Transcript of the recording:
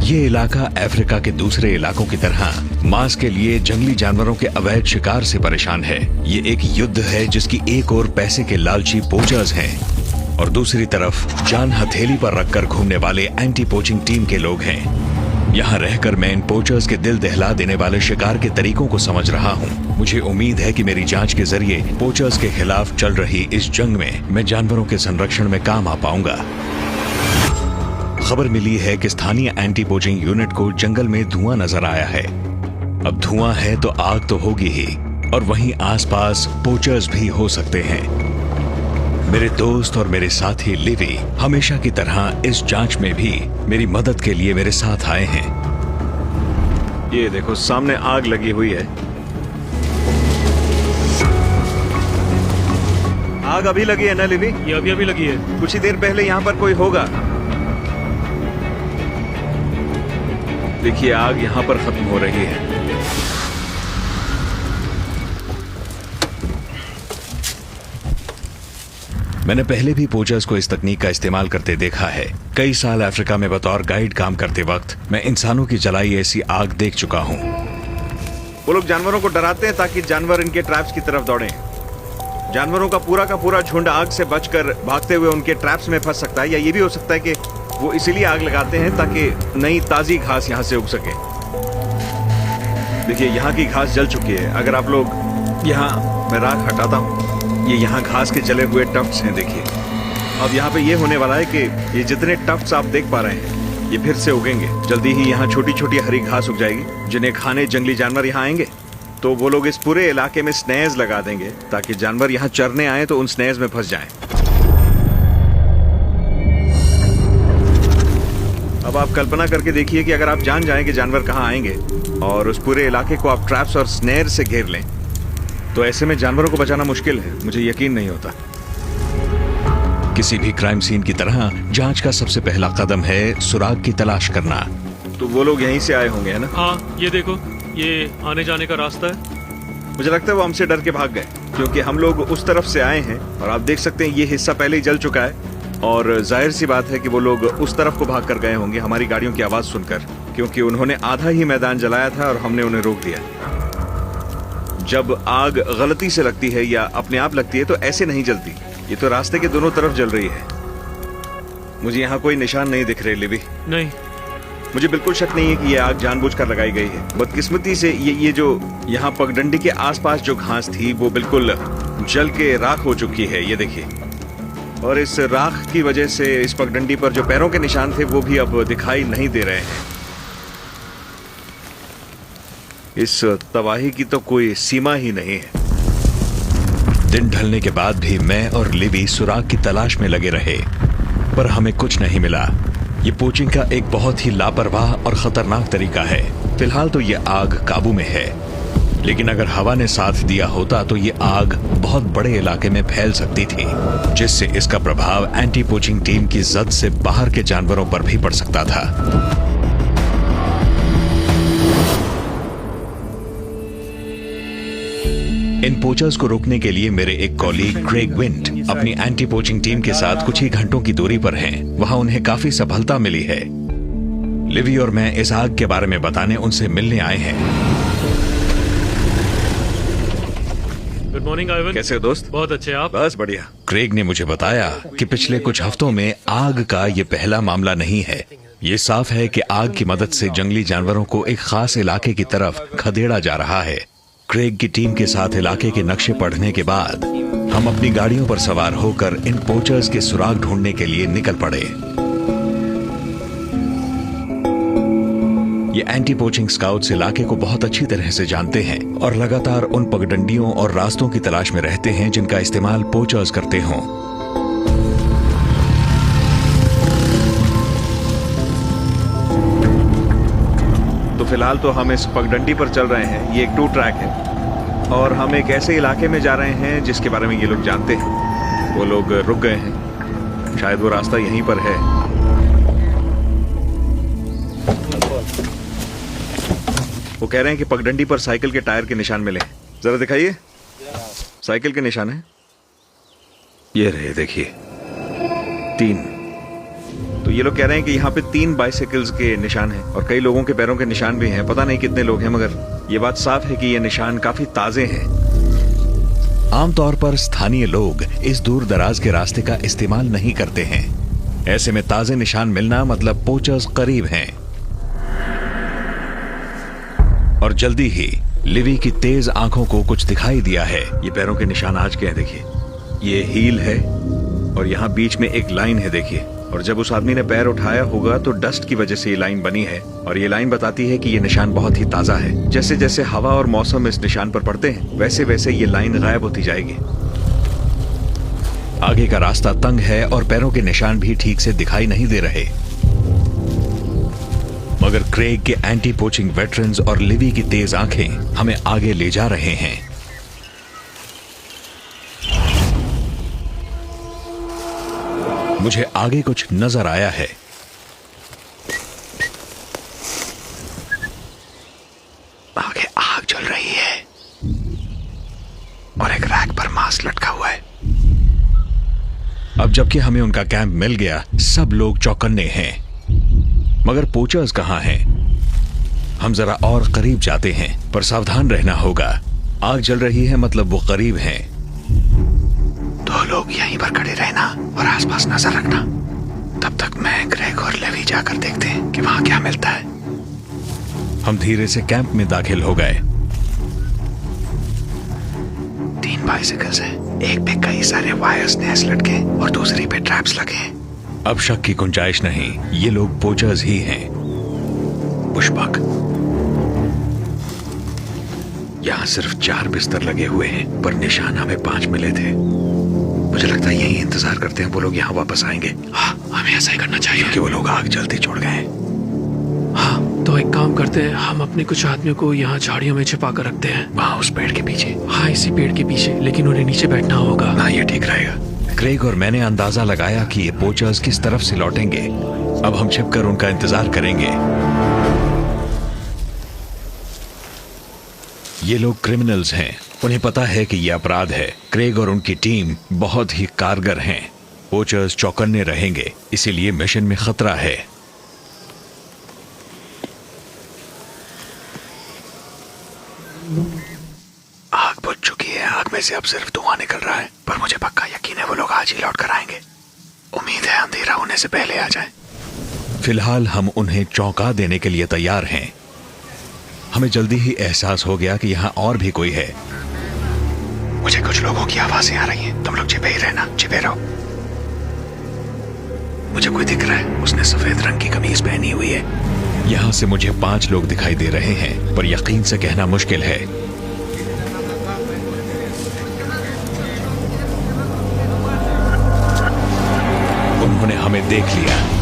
ये इलाका अफ्रीका के दूसरे इलाकों की तरह मांस के लिए जंगली जानवरों के अवैध शिकार से परेशान है। ये एक युद्ध है जिसकी एक ओर पैसे के लालची पोचर्स हैं और दूसरी तरफ जान हथेली पर रखकर घूमने वाले एंटी पोचिंग टीम के लोग हैं। यहाँ रहकर मैं इन पोचर्स के दिल दहला देने वाले शिकार के तरीकों को समझ रहा हूँ। मुझे उम्मीद है कि मेरी जांच के जरिए पोचर्स के खिलाफ चल रही इस जंग में मैं जानवरों के संरक्षण में काम आ पाऊंगा। खबर मिली है कि स्थानीय एंटी पोचिंग यूनिट को जंगल में धुआं नजर आया है। अब धुआं है तो आग तो होगी ही, और वहीं आसपास पोचर्स भी हो सकते हैं। मेरे दोस्त और मेरे साथी लिवी हमेशा की तरह इस जांच में भी मेरी मदद के लिए मेरे साथ आए हैं। ये देखो सामने आग लगी हुई है। आग अभी लगी है ना लिवी? ये अभी लगी है। कुछ ही देर पहले यहाँ पर कोई होगा। देखिए आग यहाँ पर खत्म हो रही है। मैंने पहले भी पोचर्स को इस तकनीक का इस्तेमाल करते देखा है। कई साल अफ्रीका में बतौर गाइड काम करते वक्त मैं इंसानों की जलाई ऐसी आग देख चुका हूँ। वो लोग जानवरों को डराते हैं ताकि जानवर इनके ट्रैप्स की तरफ दौड़ें। जानवरों का पूरा झुंड आग से बचकर भागते हुए उनके ट्रैप्स में फंस सकता है, या ये भी हो सकता है कि वो इसीलिए आग लगाते हैं ताकि नई ताजी घास यहाँ से उग सके। देखिए यहाँ की घास जल चुकी है। अगर आप लोग यहाँ, मैं राख हटाता हूँ, ये यहाँ घास के जले हुए टफ्ट्स हैं। देखिए अब यहाँ पे ये होने वाला है कि ये जितने टफ्ट्स आप देख पा रहे हैं ये फिर से उगेंगे। जल्दी ही यहाँ छोटी छोटी हरी घास उग जाएगी जिन्हें खाने जंगली जानवर यहाँ आएंगे। तो वो लोग इस पूरे इलाके में स्नेयर्स लगा देंगे ताकि जानवर यहाँ चरने आए तो उन स्नेयर्स में फंस जाएं। अब आप कल्पना करके देखिए कि अगर आप जान जाएं कि जानवर कहाँ आएंगे और उस पूरे इलाके को आप ट्रैप्स और स्नेयर से घेर लें, तो ऐसे में जानवरों को बचाना मुश्किल है। मुझे यकीन नहीं होता। किसी भी क्राइम सीन की तरह जांच का सबसे पहला कदम है सुराग की तलाश करना। तो वो लोग यहीं से आए होंगे, है ना? हाँ, ये देखो, ये आने जाने का रास्ता है। मुझे लगता है वो हमसे डर के भाग गए, क्योंकि हम लोग उस तरफ से आए हैं और आप देख सकते हैं ये हिस्सा पहले ही जल चुका है। और जाहिर सी बात है कि वो लोग उस तरफ को भाग कर गए होंगे हमारी गाड़ियों की आवाज सुनकर, क्योंकि उन्होंने आधा ही मैदान जलाया था और हमने उन्हें रोक दिया। जब आग गलती से लगती है या अपने आप लगती है तो ऐसे नहीं जलती। ये तो रास्ते के दोनों तरफ जल रही है। मुझे यहाँ कोई निशान नहीं दिख रहे लिवी। नहीं, मुझे बिल्कुल शक नहीं है कि ये आग जानबूझकर लगाई गई है। बदकिस्मती से ये जो यहाँ पगडंडी के आसपास जो घास थी वो बिल्कुल जल के राख हो चुकी है। ये देखिए, और इस राख की वजह से इस पगडंडी पर जो पैरों के निशान थे वो भी अब दिखाई नहीं दे रहे हैं। इस तबाही की तो कोई सीमा ही नहीं है। दिन ढलने के बाद भी मैं और लिवी सुराग की तलाश में लगे रहे, पर हमें कुछ नहीं मिला। ये पोचिंग का एक बहुत ही लापरवाह और खतरनाक तरीका है। फिलहाल तो ये आग काबू में है, लेकिन अगर हवा ने साथ दिया होता तो ये आग बहुत बड़े इलाके में फैल सकती थी, जिससे इसका प्रभाव एंटी पोचिंग टीम की जद से बाहर के जानवरों पर भी पड़ सकता था। इन पोचर्स को रोकने के लिए मेरे एक कॉलीग क्रेग विंट अपनी एंटी पोचिंग टीम के साथ कुछ ही घंटों की दूरी पर हैं। वहां उन्हें काफी सफलता मिली है। लिवी और मैं इस आग के बारे में बताने उनसे मिलने आए हैं। Good morning Ivan. कैसे हो दोस्त? बहुत अच्छे। आप? बस बढ़िया। क्रेग ने मुझे बताया कि पिछले कुछ हफ्तों में आग का ये पहला मामला नहीं है। ये साफ है कि आग की मदद से जंगली जानवरों को एक खास इलाके की तरफ खदेड़ा जा रहा है। क्रेग की टीम के साथ इलाके के नक्शे पढ़ने के बाद हम अपनी गाड़ियों पर सवार होकर इन पोचर्स के सुराग ढूंढने के लिए निकल पड़े। ये एंटी पोचिंग स्काउट्स इलाके को बहुत अच्छी तरह से जानते हैं और लगातार उन पगडंडियों और रास्तों की तलाश में रहते हैं जिनका इस्तेमाल पोचर्स करते हों। तो फिलहाल तो हम इस पगडंडी पर चल रहे हैं। ये एक टू ट्रैक है और हम एक ऐसे इलाके में जा रहे हैं जिसके बारे में ये लोग जानते हैं। वो लोग रुक गए हैं, शायद वो रास्ता यहीं पर है। वो कह रहे हैं कि पगडंडी पर साइकिल के टायर के निशान मिले। जरा दिखाइए। साइकिल के निशान है, ये रहे देखिए, 3। तो ये लोग कह रहे हैं कि यहाँ पे 3 बाइसाइकिल्स के निशान हैं और कई लोगों के पैरों के निशान भी हैं। पता नहीं कितने लोग हैं, मगर ये बात साफ है कि ये निशान काफी ताजे हैं। आमतौर पर स्थानीय लोग इस दूर दराज के रास्ते का इस्तेमाल नहीं करते हैं। ऐसे में ताजे निशान मिलना मतलब पोचर्स करीब हैं। और जल्दी ही लिवी की तेज आंखों को कुछ दिखाई दिया है। ये पैरों के निशान आज के हैं, देखिए। ये हील है और यहाँ बीच में एक लाइन है, देखिए। और जब उस आदमी ने पैर उठाया होगा तो डस्ट की वजह से ये लाइन बनी है। और ये लाइन बताती है कि ये निशान बहुत ही ताजा है। जैसे जैसे हवा और मौसम इस निशान पर पड़ते हैं, वैसे वैसे ये लाइन गायब होती जाएगी। आगे का रास्ता तंग है और पैरों के निशान भी ठीक से दिखाई नहीं दे रहे। मगर क्रेग के एंटी पोचिंग वेटरन्स और लिवी की तेज आंखें हमें आगे ले जा रहे हैं। मुझे आगे कुछ नजर आया है। आगे आग जल रही है और एक रैक पर मांस लटका हुआ है। अब जबकि हमें उनका कैंप मिल गया, सब लोग चौकन्ने हैं। मगर पोचर्स कहां हैं? हम जरा और करीब जाते हैं, पर सावधान रहना होगा। आग जल रही है मतलब वो करीब हैं। 2 लोग यहीं पर खड़े रहना और आसपास नजर रखना। तब तक मैं, ग्रेग और लेवी जाकर देखते हैं कि वहां क्या मिलता है। हम धीरे से कैंप में दाखिल हो गए। 3 बाइसाइकिल्स हैं। एक पे कई सारे वायर्स नेस लटके और दूसरी पे ट्रैप्स लगे हैं। अब शक की गुंजाइश नहीं, ये लोग पोचर्स ही हैं। पुष्पक, यहाँ सिर्फ 4 बिस्तर लगे हुए हैं, पर निशान हमें 5 मिले थे। मुझे लगता है यही इंतजार करते हैं वो लोग यहाँ वापस आएंगे। हाँ, हमें ऐसा ही करना चाहिए कि वो लोग आग जल्दी छोड़ गए। हाँ, तो एक काम करते हैं, हम अपने कुछ आदमियों को यहाँ झाड़ियों में छिपा कर रखते हैं। वहाँ उस पेड़ के पीछे। हाँ, इसी पेड़ के पीछे, लेकिन उन्हें नीचे बैठना होगा। हाँ, ये ठीक रहेगा। क्रेग और मैंने अंदाजा लगाया कि ये पोचर्स किस तरफ से लौटेंगे। अब हम छिपकर उनका इंतजार करेंगे। ये लोग क्रिमिनल्स हैं, उन्हें पता है कि ये अपराध है। क्रेग और उनकी टीम बहुत ही कारगर हैं। पोचर्स चौकन्ने रहेंगे, इसीलिए मिशन में खतरा है। आग बुझ चुकी है। आग में से अब सिर्फ धुआं निकल रहा है, पर मुझे पक्का यकीन है वो लोग आज ही लौट कर आएंगे। उम्मीद है अंधेरा होने से पहले आ जाए। फिलहाल हम उन्हें चौंका देने के लिए तैयार हैं। हमें जल्दी ही एहसास हो गया कि यहाँ और भी कोई है। मुझे कुछ लोगों की आवाजें आ रही हैं। तुम लोग छिपे ही रहना, छिपे रहो। मुझे कोई दिख रहा है, उसने सफेद रंग की कमीज पहनी हुई है। यहाँ से मुझे 5 लोग दिखाई दे रहे हैं, पर यकीन से कहना मुश्किल है। उन्होंने हमें देख लिया।